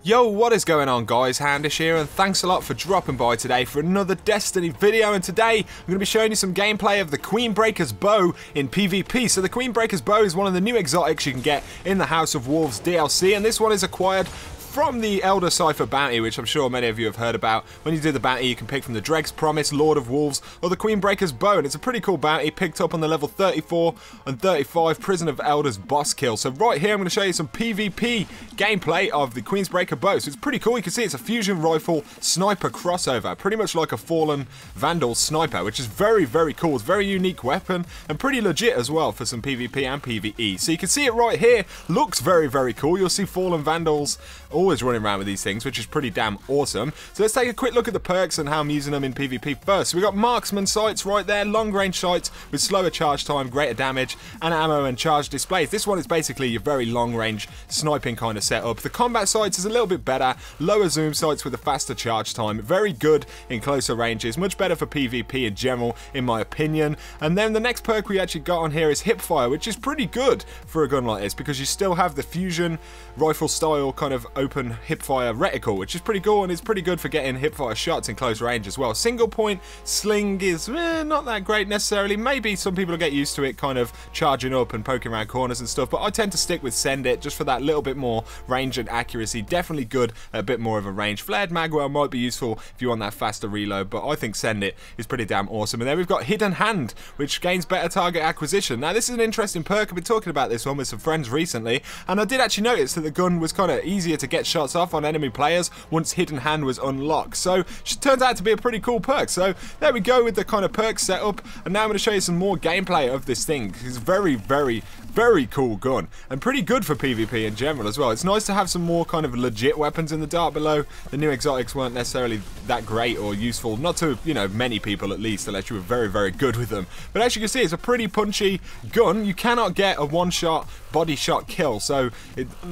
Yo, what is going on guys, Handish here, and thanks a lot for dropping by today for another Destiny video. And today I'm going to be showing you some gameplay of the Queenbreakers bow in PvP. So the Queenbreakers bow is one of the new exotics you can get in the House of Wolves DLC, and this one is acquired from the Elder Cipher bounty, which I'm sure many of you have heard about. When you do the bounty, you can pick from the Dreg's Promise, Lord of Wolves, or the Queenbreaker's bow, and it's a pretty cool bounty, picked up on the level 34 and 35 Prison of Elders boss kill. So right here, I'm going to show you some PvP gameplay of the Queenbreaker bow. So it's pretty cool. You can see it's a fusion rifle sniper crossover, pretty much like a Fallen Vandal sniper, which is very, very cool. It's a very unique weapon, and pretty legit as well for some PvP and PvE. So you can see it right here. Looks very, very cool. You'll see Fallen Vandals always running around with these things, which is pretty damn awesome. So let's take a quick look at the perks and how I'm using them in PvP first. So we've got marksman sights right there, long range sights with slower charge time, greater damage, and ammo and charge displays. This one is basically your very long range sniping kind of setup. The combat sights is a little bit better, lower zoom sights with a faster charge time, very good in closer ranges, much better for PvP in general in my opinion. And then the next perk we actually got on here is hipfire, which is pretty good for a gun like this because you still have the fusion rifle style kind of open hipfire reticle, which is pretty cool, and it's pretty good for getting hipfire shots in close range as well. Single point sling is not that great necessarily. Maybe some people will get used to it kind of charging up and poking around corners and stuff, but I tend to stick with send it just for that little bit more range and accuracy. Definitely good at a bit more of a range. Flared magwell might be useful if you want that faster reload, but I think send it is pretty damn awesome. And then we've got hidden hand, which gains better target acquisition. Now this is an interesting perk. I've been talking about this one with some friends recently, and I did actually notice that the gun was kind of easier to get shots off on enemy players once hidden hand was unlocked. So it turns out to be a pretty cool perk. So there we go with the kind of perk setup, and now I'm going to show you some more gameplay of this thing. It's very, very, very cool gun, and pretty good for PvP in general as well. It's nice to have some more kind of legit weapons in the dark below. The new exotics weren't necessarily that great or useful, not to, you know, many people at least, unless you were very, very good with them. But as you can see, it's a pretty punchy gun. You cannot get a one-shot body shot kill, so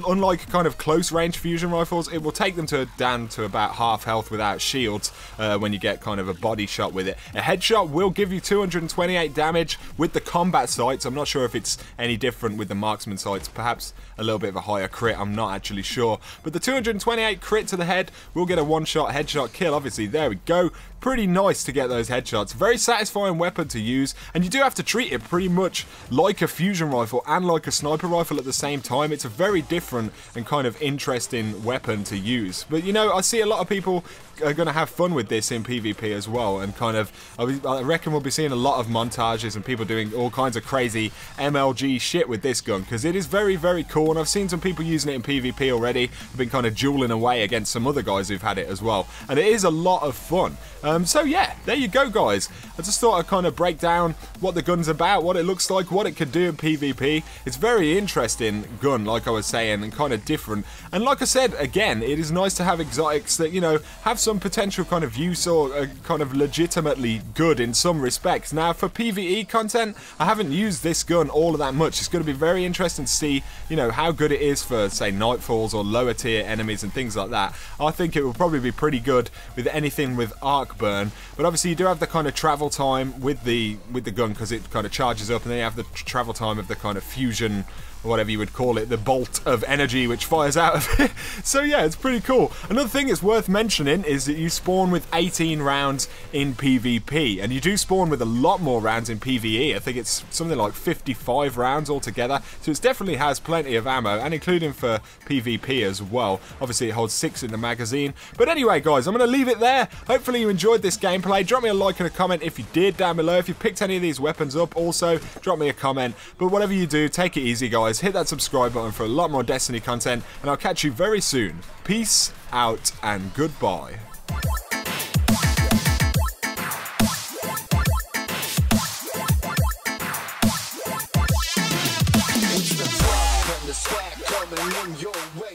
unlike kind of close range fusion rifles, it will take them down to about half health without shields when you get kind of a body shot with it. A headshot will give you 228 damage with the combat sights. I'm not sure if it's any different with the marksman sights, perhaps a little bit of a higher crit, I'm not actually sure, but the 228 crit to the head will get a one-shot headshot kill. Obviously, there we go. Pretty nice to get those headshots. Very satisfying weapon to use, and you do have to treat it pretty much like a fusion rifle and like a sniper rifle at the same time. It's a very different and kind of interesting weapon to use. But you know, I see a lot of people are going to have fun with this in PvP as well, and kind of I reckon we'll be seeing a lot of montages and people doing all kinds of crazy MLG shit with this gun, because it is very, very cool, and I've seen some people using it in PvP already. I've been kind of dueling away against some other guys who've had it as well, and it is a lot of fun. So yeah, there you go guys. I just thought I'd kind of break down what the gun's about, what it looks like, what it could do in PvP. It's very interesting gun, like I was saying, and kind of different. And like I said, again, it is nice to have exotics that, you know, have some potential kind of use or kind of legitimately good in some respects. Now for PvE content, I haven't used this gun all of that much. It's going to be very interesting to see, you know, how good it is for, say, Nightfalls or lower tier enemies and things like that. I think it will probably be pretty good with anything with arc burn, but obviously you do have the kind of travel time with the gun because it kind of charges up, and then you have the travel time of the kind of fusion, or whatever you would call it, the bolt of energy which fires out of it. So yeah, it's pretty cool. Another thing that's worth mentioning is that you spawn with 18 rounds in PvP, and you do spawn with a lot more rounds in PvE. I think it's something like 55 rounds altogether, so it definitely has plenty of ammo, and including for PvP as well. Obviously it holds 6 in the magazine. But anyway guys, I'm going to leave it there. Hopefully you enjoyed this gameplay. Drop me a like and a comment if you did down below. If you picked any of these weapons up, also drop me a comment. But whatever you do, take it easy guys. Hit that subscribe button for a lot more Destiny content, and I'll catch you very soon. Peace out and goodbye. It's the swag coming in your way.